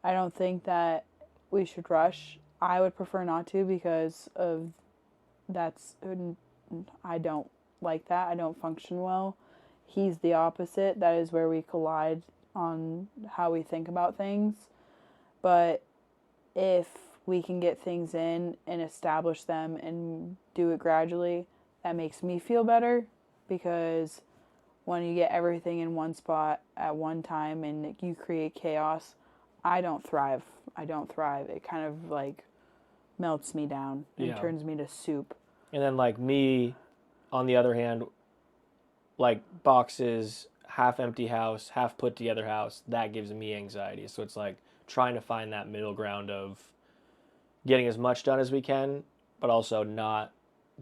don't think that we should rush. I would prefer not to because of I don't like that. I don't function well. He's the opposite. That is where we collide on how we think about things. But if we can get things in and establish them and do it gradually, that makes me feel better, because when you get everything in one spot at one time and you create chaos, I don't thrive. It kind of melts me down and turns me to soup. And then me, on the other hand, boxes, half empty house, half put together house, that gives me anxiety. So it's trying to find that middle ground of getting as much done as we can, but also not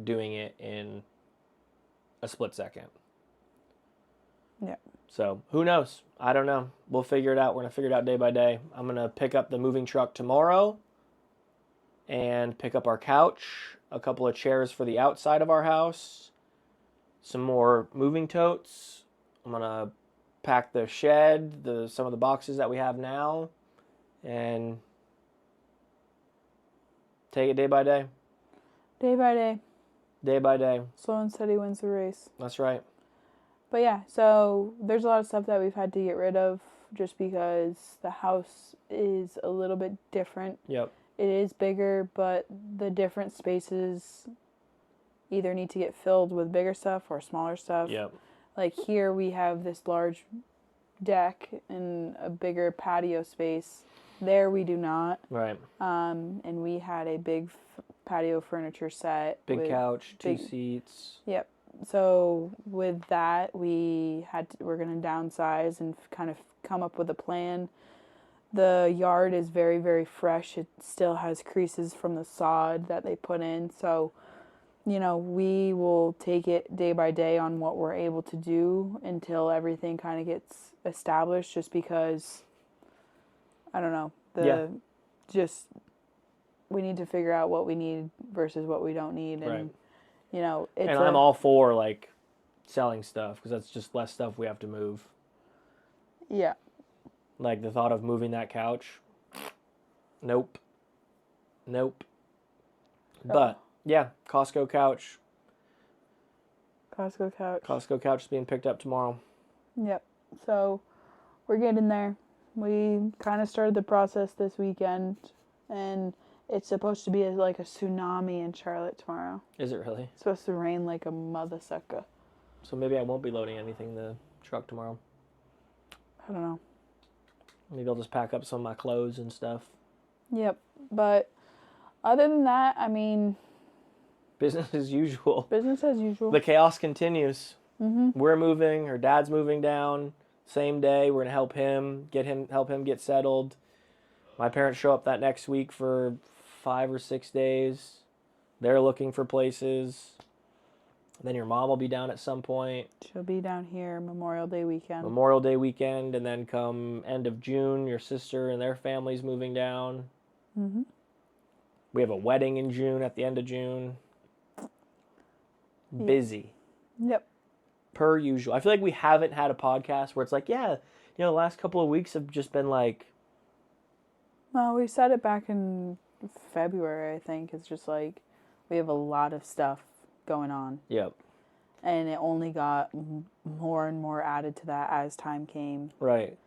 doing it in a split second. Yeah. So who knows? I don't know. We'll figure it out. We're going to figure it out day by day. I'm going to pick up the moving truck tomorrow and pick up our couch a couple of chairs for the outside of our house, some more moving totes. I'm going to pack the shed, some of the boxes that we have now, and take it day by day. Day by day. Day by day. Slow and steady wins the race. That's right. But yeah, so there's a lot of stuff that we've had to get rid of just because the house is a little bit different. Yep. It is bigger, but the different spaces either need to get filled with bigger stuff or smaller stuff. Yep. Like here we have this large deck and a bigger patio space. There we do not. Right. And we had a big patio furniture set. Big couch, two seats. Yep. So with that, we're going to downsize and kind of come up with a plan. The yard is very, very fresh. It still has creases from the sod that they put in. So, we will take it day by day on what we're able to do until everything kind of gets established, just because, I don't know, we need to figure out what we need versus what we don't need. And, right. I'm all for, like, selling stuff, because that's just less stuff we have to move. Yeah. Like, the thought of moving that couch, nope. Oh. But, yeah, Costco couch. Costco couch is being picked up tomorrow. Yep. So, we're getting there. We kind of started the process this weekend, and it's supposed to be like a tsunami in Charlotte tomorrow. Is it really? It's supposed to rain like a mother sucker. So maybe I won't be loading anything in the truck tomorrow. I don't know. Maybe I'll just pack up some of my clothes and stuff. Yep. But other than that, I mean... business as usual. Business as usual. The chaos continues. Mm-hmm. We're moving. Her dad's moving down. Same day. We're going to help him get settled. My parents show up that next week for 5 or 6 days. They're looking for places. Then your mom will be down at some point. She'll be down here Memorial Day weekend. And then come end of June, your sister and their family's moving down. Mm-hmm. We have a wedding in June, at the end of June. Busy. Yep. Per usual. I feel like we haven't had a podcast where it's like, the last couple of weeks have just been like... Well, we said it back in February, I think. It's just like, we have a lot of stuff going on. Yep. And it only got more and more added to that as time came. Right.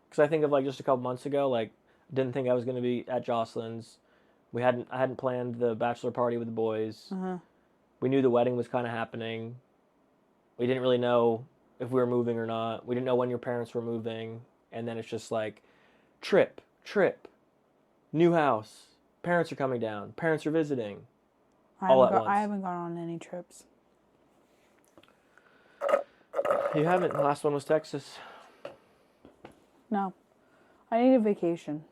Because I think of like just a couple months ago, like, didn't think I was going to be at Jocelyn's. I hadn't planned the bachelor party with the boys. Uh-huh. We knew the wedding was kind of happening. We didn't really know if we were moving or not. We didn't know when your parents were moving. And then it's just like, trip, new house, parents are coming down, parents are visiting. All at once. I haven't gone on any trips. You haven't? The last one was Texas. No. I need a vacation.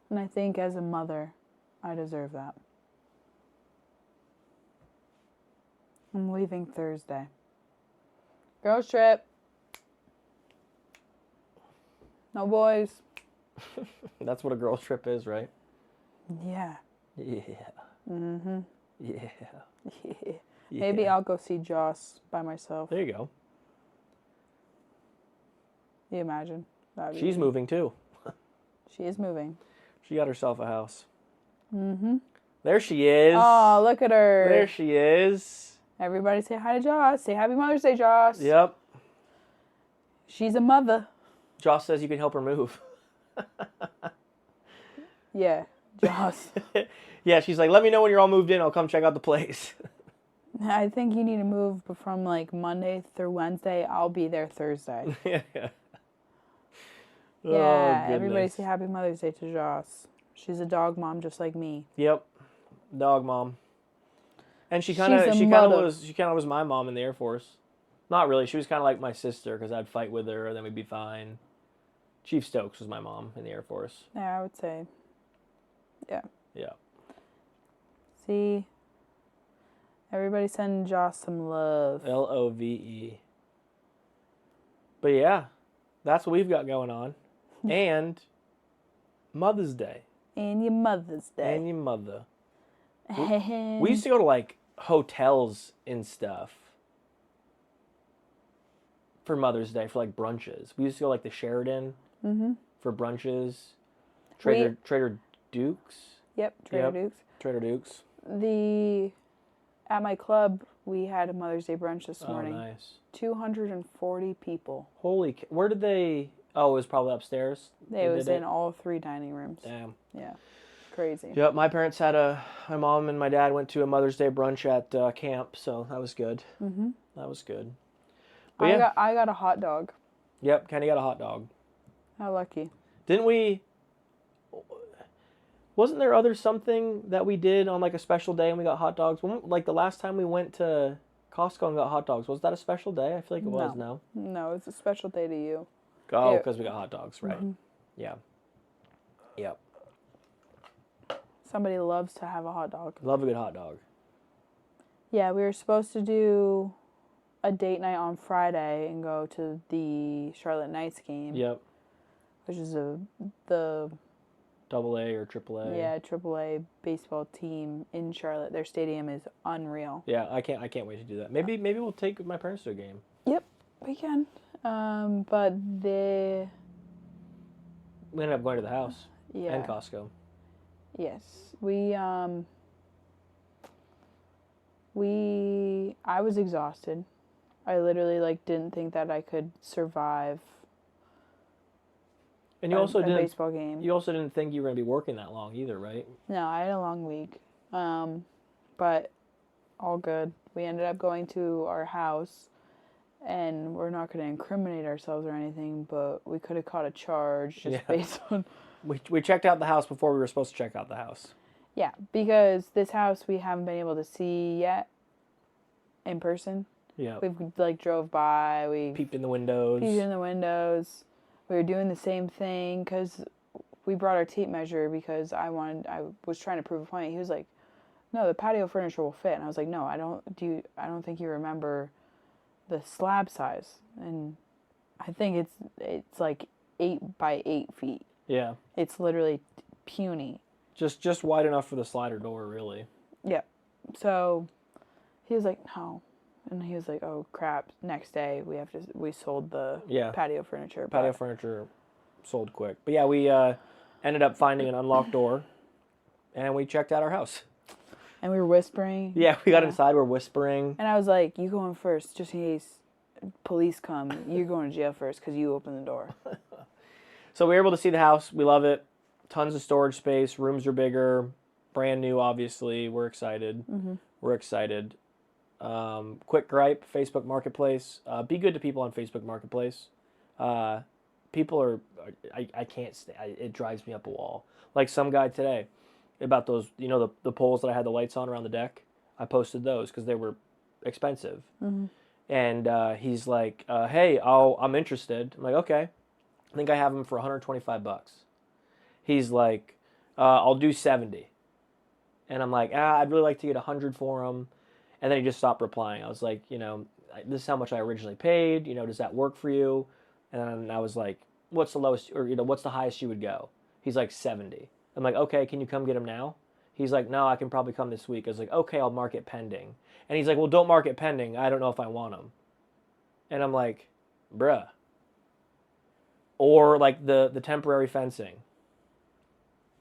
And I think as a mother, I deserve that. I'm leaving Thursday. Girls trip. No boys. That's what a girls trip is, right? Yeah. Yeah. Mm-hmm. Yeah. Yeah. Maybe I'll go see Joss by myself. There you go. You imagine? She's moving too. She is moving. She got herself a house. Mm-hmm. There she is. Oh, look at her. There she is. Everybody say hi to Joss. Say Happy Mother's Day, Joss. Yep. She's a mother. Joss says you can help her move. Yeah, Joss. Yeah, she's like, let me know when you're all moved in. I'll come check out the place. I think you need to move from like Monday through Wednesday. I'll be there Thursday. Yeah. Yeah, everybody say Happy Mother's Day to Joss. She's a dog mom just like me. Yep, dog mom. And she kind of was my mom in the Air Force. Not really. She was kind of like my sister because I'd fight with her and then we'd be fine. Chief Stokes was my mom in the Air Force. Yeah, I would say. Yeah. Yeah. See, everybody send Joss some love. LOVE. But yeah, that's what we've got going on. And Mother's Day. And your Mother's Day. And your mother. We used to go to, like, hotels and stuff for Mother's Day, for, like, brunches. We used to go, like, the Sheridan for brunches. Trader Duke's. Yep, Trader Duke's. At my club, we had a Mother's Day brunch this morning. Oh, nice. 240 people. Where did they... Oh, it was probably upstairs? It was in all 3 dining rooms. Damn. Yeah. Crazy. Yep, my parents had my mom and my dad went to a Mother's Day brunch at camp, so that was good. Mm-hmm. That was good. But I got a hot dog. Yep, Kenny got a hot dog. How lucky. Didn't we... Wasn't there something that we did on, like, a special day and we got hot dogs? Like, the last time we went to Costco and got hot dogs, was that a special day? I feel like it was, no? No, it's a special day to you. Oh, because we got hot dogs, right. Mm-hmm. Yeah. Yep. Somebody loves to have a hot dog. Love a good hot dog. Yeah, we were supposed to do a date night on Friday and go to the Charlotte Knights game. Yep. Which is the... AA or AAA. Yeah, AAA baseball team in Charlotte. Their stadium is unreal. Yeah, I can't wait to do that. Maybe we'll take my parents to a game. Yep, we can. But we ended up going to the house. Yeah. And Costco. Yes. I was exhausted. I literally didn't think that I could survive. And you also didn't baseball game. You also didn't think you were going to be working that long either, right? No, I had a long week. But all good. We ended up going to our house, and we're not going to incriminate ourselves or anything, but we could have caught a charge just based on... We checked out the house before we were supposed to check out the house. Yeah, because this house we haven't been able to see yet in person. Yeah. We've drove by, we peeped in the windows. We were doing the same thing because we brought our tape measure because I was trying to prove a point. He was like, "No, the patio furniture will fit." And I was like, "No, I don't think you remember the slab size." And I think it's like 8 by 8 feet. Yeah. It's literally puny. Just wide enough for the slider door, really. Yeah. So he was like, "No." And he was like, "Oh crap! Next day we sold the patio furniture." Patio furniture sold quick, but yeah, we ended up finding an unlocked door, and we checked out our house. And we were whispering. Yeah, we got inside. We're whispering. And I was like, "You going first, just in case police come. You're going to jail first because you opened the door." So we were able to see the house. We love it. Tons of storage space. Rooms are bigger. Brand new, obviously. We're excited. Mm-hmm. We're excited. Quick gripe, Facebook Marketplace. Be good to people on Facebook Marketplace. People are, I can't stay. It drives me up a wall. Like some guy today about those, the poles that I had the lights on around the deck. I posted those because they were expensive. Mm-hmm. And he's like, "Hey, I'm interested." I'm like, "Okay." I think I have them for $125. He's like, "I'll do 70." And I'm like, "I'd really like to get 100 for them." And then he just stopped replying. I was like, this is how much I originally paid. Does that work for you? And then I was like, what's the lowest, or, what's the highest you would go? He's like 70. I'm like, okay, can you come get them now? He's like, no, I can probably come this week. I was like, okay, I'll mark it pending. And he's like, well, don't mark it pending. I don't know if I want them. And I'm like, bruh. Or like the temporary fencing.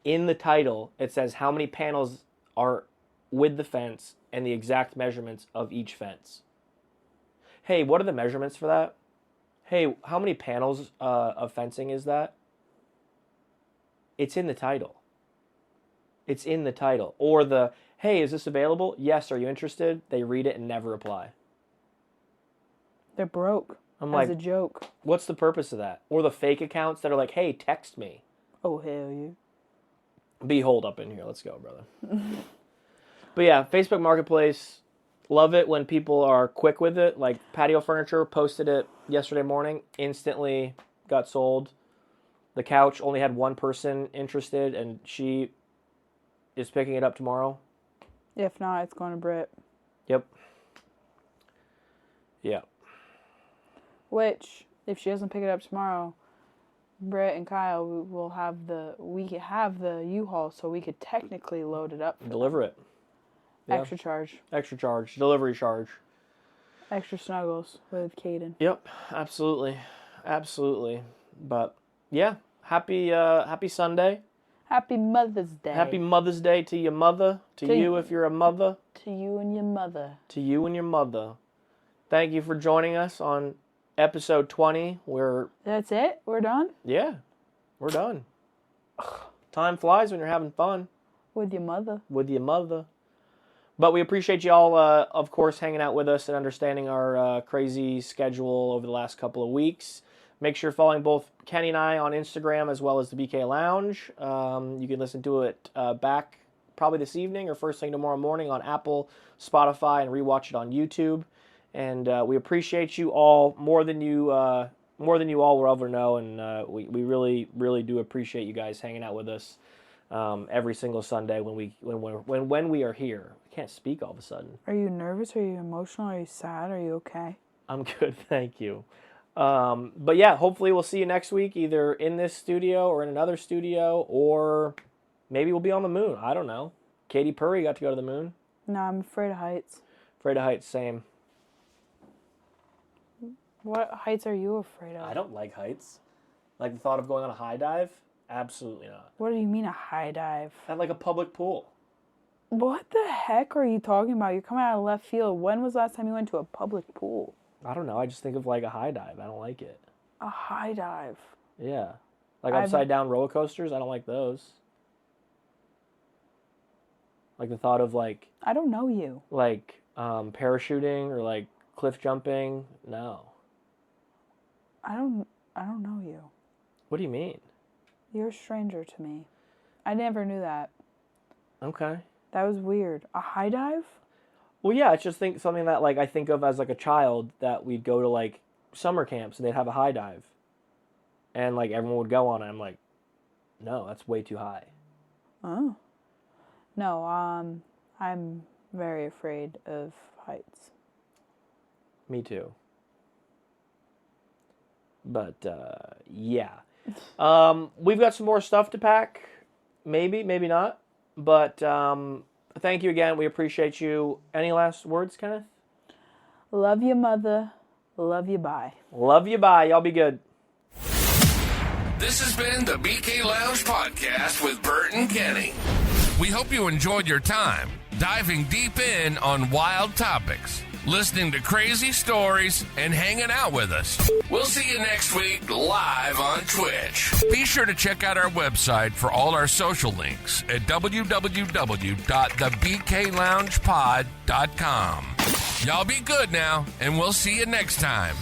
In the title, it says how many panels are with the fence and the exact measurements of each fence. Hey, what are the measurements for that? Hey, how many panels of fencing is that? It's in the title. It's in the title. Or hey, is this available? Yes, are you interested? They read it and never reply. They're broke. I'm as a joke. What's the purpose of that? Or the fake accounts that are like, hey, text me. Oh, hell yeah. Be holed up in here. Let's go, brother. But yeah, Facebook Marketplace, love it when people are quick with it. Like patio furniture, posted it yesterday morning, instantly got sold. The couch only had one person interested, and she is picking it up tomorrow. If not, it's going to Britt. Yep. Yeah. Which, if she doesn't pick it up tomorrow, Britt and Kyle we have the U-Haul, so we could technically load it up. Deliver it. Yeah. Extra charge. Extra charge. Delivery charge. Extra snuggles with Caden. Yep, absolutely. Absolutely. But, yeah, happy Sunday. Happy Mother's Day. Happy Mother's Day to your mother. To you if you're a mother. To you and your mother. To you and your mother. Thank you for joining us on episode 20. That's it? We're done? Yeah, we're done. Time flies when you're having fun. With your mother. With your mother. But we appreciate you all, of course, hanging out with us and understanding our crazy schedule over the last couple of weeks. Make sure you're following both Kenny and I on Instagram as well as the BK Lounge. You can listen to it back probably this evening or first thing tomorrow morning on Apple, Spotify, and rewatch it on YouTube. And we appreciate you all more than you all will ever know. And we really, really do appreciate you guys hanging out with us every single Sunday when we are here. I can't speak all of a sudden. Are you nervous? Are you emotional? Are you sad? Are you okay? I'm good, thank you. But yeah, hopefully we'll see you next week, either in this studio or in another studio, or maybe we'll be on the moon. I don't know. Katy Perry got to go to the moon. No, I'm afraid of heights. Afraid of heights, same. What heights are you afraid of? I don't like heights. Like the thought of going on a high dive? Absolutely not. What do you mean a high dive? At like a public pool. What the heck are you talking about? You're coming out of left field. When was the last time you went to a public pool? I don't know. I just think of like a high dive. I don't like it. A high dive? Yeah. Like upside down roller coasters. I don't like those. Like the thought of like... I don't know you. Like parachuting or like cliff jumping. No. I don't know you. What do you mean? You're a stranger to me. I never knew that. Okay. That was weird. A high dive? Well, yeah, it's just something that like I think of as like a child that we'd go to like summer camps and they'd have a high dive, and like everyone would go on it. I'm like, no, that's way too high. Oh. No, I'm very afraid of heights. Me too. But yeah, we've got some more stuff to pack. Maybe not. But thank you again. We appreciate you. Any last words, Kenneth? Love you, mother. Love you, bye. Love you, bye. Y'all be good. This has been the BK Lounge Podcast with Burt and Kenny. We hope you enjoyed your time diving deep in on wild topics, listening to crazy stories, and hanging out with us. We'll see you next week live on Twitch. Be sure to check out our website for all our social links at www.TheBKLoungePod.com. Y'all be good now, and we'll see you next time.